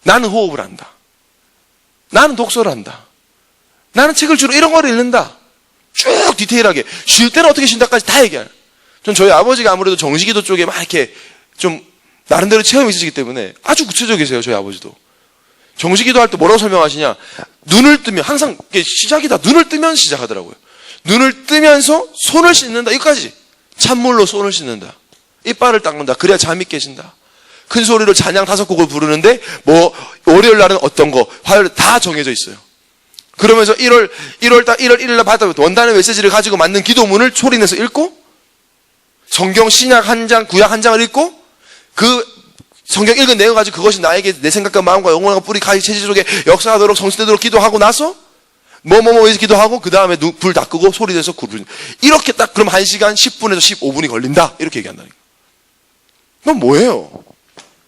나는 호흡을 한다. 나는 독서를 한다. 나는 책을 주로 이런 거를 읽는다. 쭉 디테일하게. 쉴 때는 어떻게 쉰다까지 다 얘기해요. 전 저희 아버지가 아무래도 정시기도 쪽에 막 이렇게 좀 나름대로 체험이 있으시기 때문에 아주 구체적이세요. 저희 아버지도. 정시기도 할 때 뭐라고 설명하시냐. 눈을 뜨면 항상 시작이다. 눈을 뜨면 시작하더라고요. 눈을 뜨면서 손을 씻는다. 이거까지. 찬물로 손을 씻는다. 이빨을 닦는다. 그래야 잠이 깨진다. 큰 소리로 찬양 5곡을 부르는데 월요일 날은 어떤 거, 화요일 다 정해져 있어요. 그러면서 1월 1일 날 받아 원단의 메시지를 가지고 만든 기도문을 소리내서 읽고 성경 신약 한 장, 구약 한 장을 읽고 그 성경 읽은 내용 가지고 그것이 나에게 내 생각과 마음과 영혼과 뿌리 가지 체질 속에 역사하도록 성취되도록 기도하고 나서 뭐뭐뭐에서 기도하고 그 다음에 불 다 끄고 소리 내서 굴 이렇게 딱 그럼 1시간 10분에서 15분이 걸린다 이렇게 얘기한다니까. 그건 뭐예요?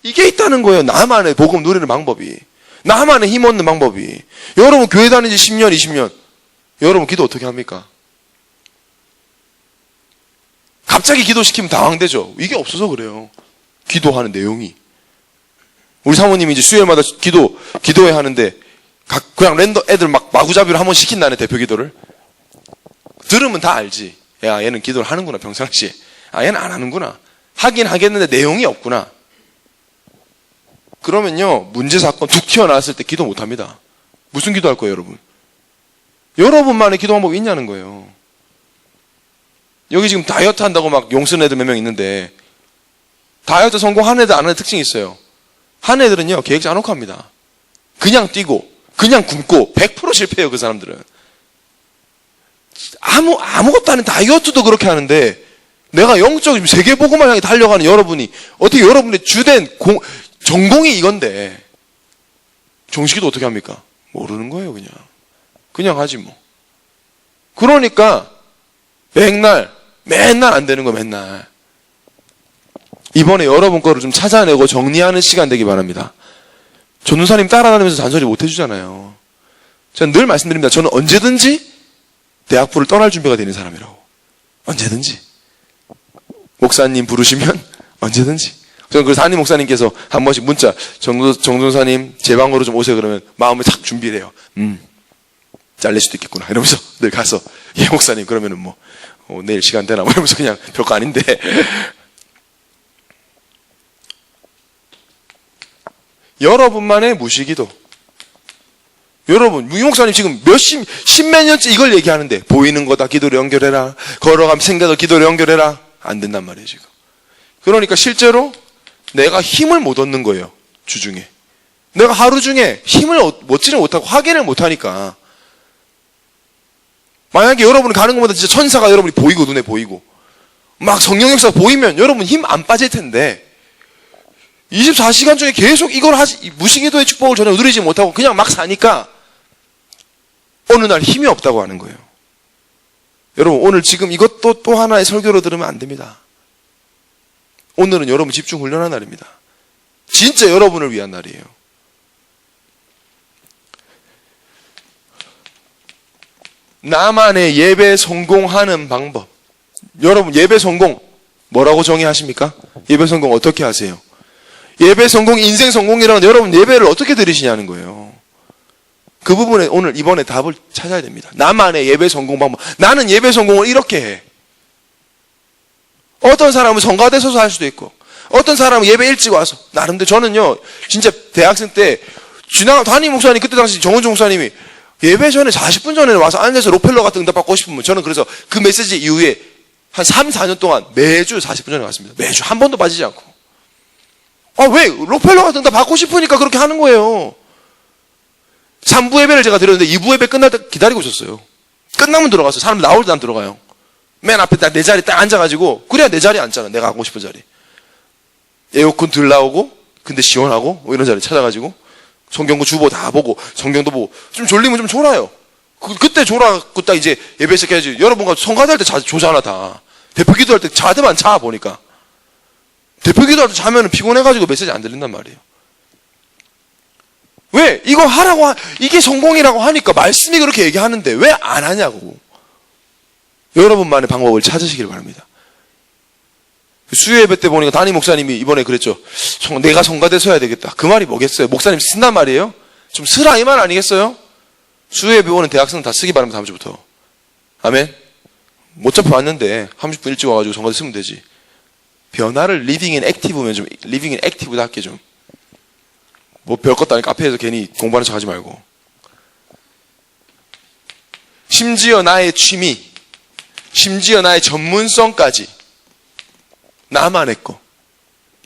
이게 있다는 거예요. 나만의 복음 누리는 방법이, 나만의 힘 얻는 방법이. 여러분 교회 다닌 지 10년 20년 여러분 기도 어떻게 합니까? 갑자기 기도시키면 당황되죠. 이게 없어서 그래요. 기도하는 내용이. 우리 사모님이 이제 수요일마다 기도회 하는데 그냥 랜덤 애들 막 마구잡이로 한번 시킨다네, 대표 기도를. 들으면 다 알지. 야, 얘는 기도를 하는구나, 평상시에. 아, 얘는 안 하는구나. 하긴 하겠는데 내용이 없구나. 그러면요, 문제 사건 툭 튀어나왔을 때 기도 못 합니다. 무슨 기도 할 거예요, 여러분? 여러분만의 기도 방법이 있냐는 거예요. 여기 지금 다이어트 한다고 막 용쓰는 애들 몇 명 있는데, 다이어트 성공하는 애들 안 하는 특징이 있어요. 하는 애들은요, 계획 짜놓고 합니다. 그냥 뛰고, 그냥 굶고, 100% 실패해요, 그 사람들은. 아무것도 아닌 다이어트도 그렇게 하는데, 내가 영적 세계복음을 향해 달려가는 여러분이, 어떻게 여러분의 주된 전공이 이건데, 정식기도 어떻게 합니까? 모르는 거예요, 그냥. 그냥 하지 뭐. 그러니까, 맨날 안 되는 거, 맨날. 이번에 여러분 거를 좀 찾아내고 정리하는 시간 되기 바랍니다. 전도사님 따라다니면서 잔소리 못 해주잖아요. 저는 늘 말씀드립니다. 저는 언제든지 대학부를 떠날 준비가 되는 사람이라고. 언제든지. 목사님 부르시면 언제든지. 저는 그래서 한임 목사님께서 한 번씩 문자, 정전사님 제 방으로 좀 오세요 그러면 마음을 탁 준비를 해요. 잘릴 수도 있겠구나 이러면서 늘 가서, 예 목사님 그러면은 뭐 내일 시간 되나 뭐 이러면서 그냥 별거 아닌데. 여러분만의 무시기도. 여러분, 유 목사님 지금 십몇 년째 이걸 얘기하는데, 보이는 거 다 기도로 연결해라. 걸어가면 생각도 기도로 연결해라. 안 된단 말이에요, 지금. 그러니까 실제로 내가 힘을 못 얻는 거예요, 주중에. 내가 하루 중에 힘을 얻지를 못하고 확인을 못하니까. 만약에 여러분이 가는 것보다 진짜 천사가 여러분이 보이고, 눈에 보이고, 막 성령 역사가 보이면 여러분 힘 안 빠질 텐데, 24시간 중에 계속 이걸 무시기도의 축복을 전혀 누리지 못하고 그냥 막 사니까 어느 날 힘이 없다고 하는 거예요. 여러분, 오늘 지금 이것도 또 하나의 설교로 들으면 안 됩니다. 오늘은 여러분 집중 훈련한 날입니다. 진짜 여러분을 위한 날이에요. 나만의 예배 성공하는 방법. 여러분, 예배 성공 뭐라고 정의하십니까? 예배 성공 어떻게 하세요? 예배 성공, 인생 성공이라는 여러분 예배를 어떻게 드리시냐는 거예요. 그 부분에 오늘 이번에 답을 찾아야 됩니다. 나만의 예배 성공 방법. 나는 예배 성공을 이렇게 해. 어떤 사람은 성가대 서서 할 수도 있고, 어떤 사람은 예배 일찍 와서. 나름대로 저는요, 진짜 대학생 때 담임 목사님, 그때 당시 정은주 목사님이 예배 전에 40분 전에 와서 앉아서 로펠러 같은 응답 받고 싶으면 저는 그래서 그 메시지 이후에 한 3, 4년 동안 매주 40분 전에 왔습니다. 매주 한 번도 빠지지 않고. 왜? 로펠러 같은 응답 받고 싶으니까 그렇게 하는 거예요. 3부 예배를 제가 드렸는데 2부 예배 끝날 때 기다리고 있었어요. 끝나면 들어갔어요. 사람들 나올 때 안 들어가요. 맨 앞에 딱 내 자리 딱 앉아가지고, 그래야 내 자리에 앉잖아. 내가 가고 싶은 자리. 에어컨 들 나오고, 근데 시원하고, 이런 자리 찾아가지고, 성경구 주보 다 보고, 성경도 보고, 좀 졸리면 좀 졸아요. 그때 졸아갖고 딱 이제 예배 시작해야지. 여러분과 성가대 할 때 조잖아, 다. 대표 기도할 때 자대만 자, 보니까. 대표 기도할 때 자면은 피곤해가지고 메시지 안 들린단 말이에요. 왜? 이거 하라고, 이게 성공이라고 하니까 말씀이 그렇게 얘기하는데 왜 안 하냐고. 여러분만의 방법을 찾으시길 바랍니다. 수요 예배 때 보니까 담임 목사님이 이번에 그랬죠. 내가 성가대 서야 되겠다. 그 말이 뭐겠어요? 목사님 쓴단 말이에요? 좀 쓰라 이 말 아니겠어요? 수요 예배 오는 대학생은 다 쓰기 바랍니다. 다음 주부터. 아멘? 못 잡혀왔는데 30분 일찍 와가지고 성가대 쓰면 되지. 변화를 리빙 인 액티브면 좀 리빙 인 액티브답게 좀. 뭐 별것도 아니고 카페에서 괜히 공부하는 척 하지 말고. 심지어 나의 취미, 심지어 나의 전문성까지 나만의 거.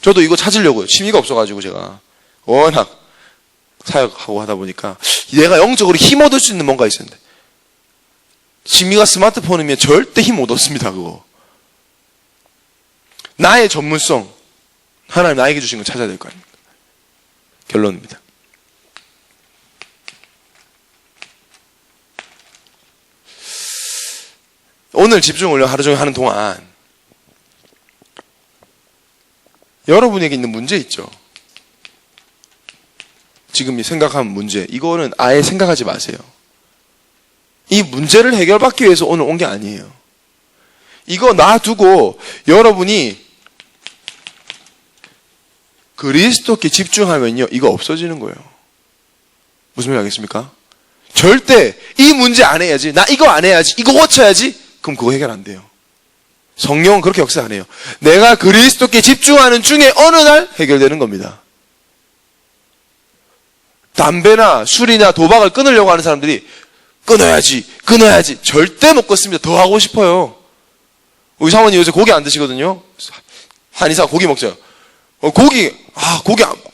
저도 이거 찾으려고요. 취미가 없어가지고 제가 워낙 사역하고 하다 보니까 내가 영적으로 힘 얻을 수 있는 뭔가 있었는데, 취미가 스마트폰이면 절대 힘 못 얻습니다. 그거 나의 전문성, 하나님 나에게 주신 걸 찾아야 될 거 아닙니까? 결론입니다. 오늘 집중훈련 하루 종일 하는 동안 여러분에게 있는 문제 있죠? 지금 생각하는 문제, 이거는 아예 생각하지 마세요. 이 문제를 해결받기 위해서 오늘 온 게 아니에요. 이거 놔두고 여러분이 그리스도께 집중하면요, 이거 없어지는 거예요. 무슨 말인지 알겠습니까? 절대 이 문제 안 해야지, 나 이거 안 해야지, 이거 고쳐야지, 그럼 그거 해결 안 돼요. 성령은 그렇게 역사 안 해요. 내가 그리스도께 집중하는 중에 어느 날 해결되는 겁니다. 담배나 술이나 도박을 끊으려고 하는 사람들이 끊어야지 절대 못 끊습니다. 더 하고 싶어요. 우리 사모님 요새 고기 안 드시거든요. 한의사 고기 먹자요. 고기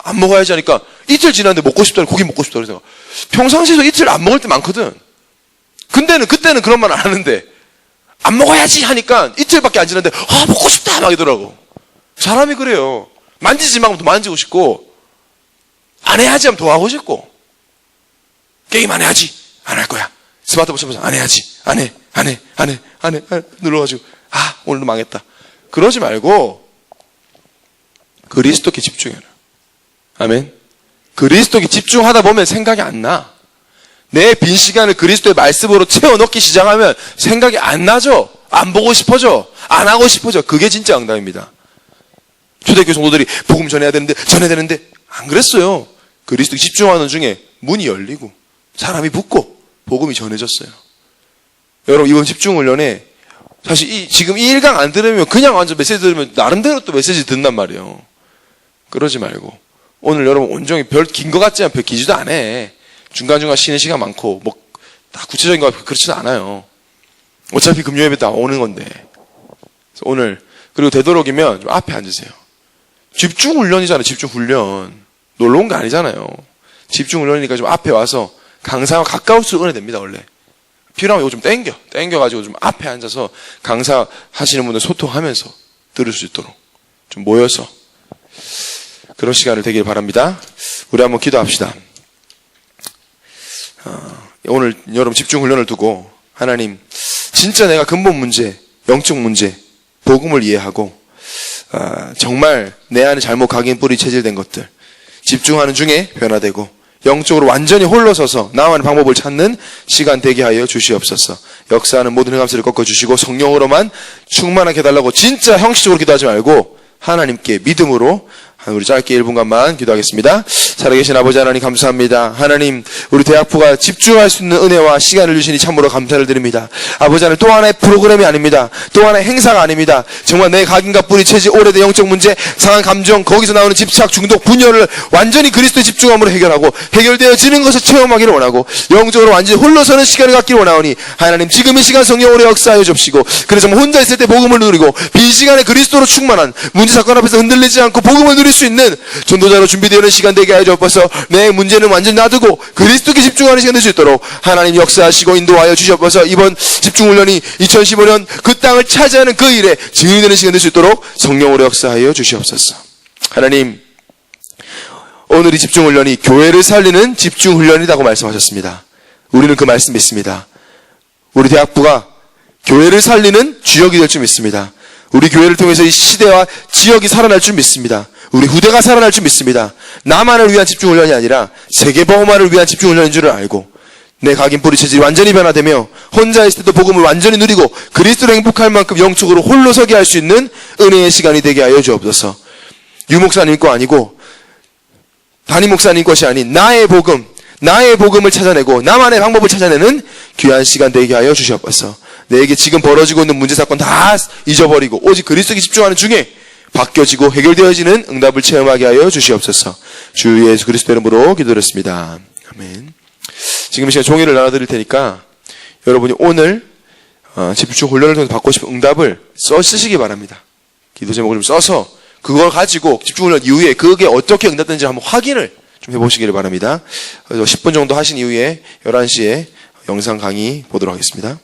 안 먹어야지 하니까 이틀 지났는데 먹고 싶다, 고기 먹고 싶다 그래서 평상시에도 이틀 안 먹을 때 많거든. 그때는 그런 말 안 하는데 안 먹어야지 하니까 이틀밖에 안 지났는데 먹고 싶다 막 이러더라고. 사람이 그래요. 만지지 말고 더 만지고 싶고, 안 해야지 하면 더 하고 싶고, 게임 안 해야지 안 할 거야. 스마트폰 쳐보자 안 해야지 안 해 눌러가지고 오늘도 망했다. 그러지 말고 그리스도께 집중해라. 아멘. 그리스도께 집중하다 보면 생각이 안 나. 내 빈 시간을 그리스도의 말씀으로 채워넣기 시작하면 생각이 안 나죠. 안 보고 싶어져. 안 하고 싶어져. 그게 진짜 응답입니다. 초대교회 성도들이 복음 전해야 되는데 안 그랬어요. 그리스도께 집중하는 중에 문이 열리고 사람이 붙고 복음이 전해졌어요. 여러분, 이번 집중훈련에 사실 지금 이 1강 안 들으면 그냥 완전 메시지 들으면 나름대로 또 메시지 듣는단 말이에요. 그러지 말고 오늘 여러분 온종일 별 긴 것 같지만 별 기지도 안 해. 중간중간 쉬는 시간 많고 뭐 다 구체적인 거 그렇지도 않아요. 어차피 금요 예배 다 오는 건데. 그래서 오늘 그리고 되도록이면 좀 앞에 앉으세요. 집중훈련이잖아요. 집중훈련. 놀러 온 거 아니잖아요. 집중훈련이니까 좀 앞에 와서 강사와 가까울수록 은혜 됩니다. 원래 필요하면 이거 좀 땡겨가지고 좀 앞에 앉아서 강사 하시는 분들 소통하면서 들을 수 있도록 좀 모여서 그런 시간을 되길 바랍니다. 우리 한번 기도합시다. 오늘 여러분 집중훈련을 두고 하나님, 진짜 내가 근본 문제, 영적 문제, 복음을 이해하고 정말 내 안에 잘못 각인 뿌리 체질된 것들 집중하는 중에 변화되고 영적으로 완전히 홀로 서서 나만의 방법을 찾는 시간 되게 하여 주시옵소서. 역사하는 모든 흑암세를 꺾어주시고 성령으로만 충만하게 해달라고 진짜 형식적으로 기도하지 말고 하나님께 믿음으로 우리 짧게 1분간만 기도하겠습니다. 살아계신 아버지 하나님 감사합니다. 하나님, 우리 대학부가 집중할 수 있는 은혜와 시간을 주시니 참으로 감사를 드립니다. 아버지 하나님, 또 하나의 프로그램이 아닙니다. 또 하나의 행사가 아닙니다. 정말 내 각인과 뿌리 체질, 오래된 영적 문제, 상한 감정, 거기서 나오는 집착, 중독, 분열을 완전히 그리스도의 집중함으로 해결하고 해결되어지는 것을 체험하기를 원하고 영적으로 완전히 홀로서는 시간을 갖기를 원하오니 하나님, 지금 이 시간 성령으로 역사하여 주옵시고, 그래서 혼자 있을 때 복음을 누리고 빈 시간에 그리스도로 충만한 문제 사건 앞에서 흔들리지 않고 복음을 누릴 수 있는 전도자로 준비되어 있는 시간 되게 하여 주옵소서. 내 문제는 완전히 놔두고 그리스도께 집중하는 시간 될 수 있도록 하나님 역사하시고 인도하여 주시옵소서. 이번 집중훈련이 2015년 그 땅을 차지하는 그 일에 증인이 되는 시간 될 수 있도록 성령으로 역사하여 주시옵소서. 하나님, 오늘 이 집중훈련이 교회를 살리는 집중훈련이라고 말씀하셨습니다. 우리는 그 말씀 믿습니다. 우리 대학부가 교회를 살리는 주역이 될 줄 믿습니다. 우리 교회를 통해서 이 시대와 지역이 살아날 줄 믿습니다. 우리 후대가 살아날 줄 믿습니다. 나만을 위한 집중훈련이 아니라 세계보험화를 위한 집중훈련인 줄을 알고 내 각인 뿌리 체질이 완전히 변화되며 혼자 있을 때도 복음을 완전히 누리고 그리스도로 행복할 만큼 영적으로 홀로 서게 할 수 있는 은혜의 시간이 되게 하여 주옵소서. 유목사님 거 아니고 담임 목사님 것이 아닌 나의 복음을 찾아내고 나만의 방법을 찾아내는 귀한 시간 되게 하여 주시옵소서. 내게 지금 벌어지고 있는 문제 사건 다 잊어버리고 오직 그리스도에 집중하는 중에 바뀌어지고 해결되어지는 응답을 체험하게 하여 주시옵소서. 주 예수 그리스도 이름으로 기도드렸습니다. 아멘. 지금 이 시간 종이를 나눠드릴 테니까 여러분이 오늘 집중 훈련을 통해서 받고 싶은 응답을 쓰시기 바랍니다. 기도 제목을 좀 써서 그걸 가지고 집중 훈련 이후에 그게 어떻게 응답되는지 한번 확인을 좀 해보시기를 바랍니다. 그래서 10분 정도 하신 이후에 11시에 영상 강의 보도록 하겠습니다.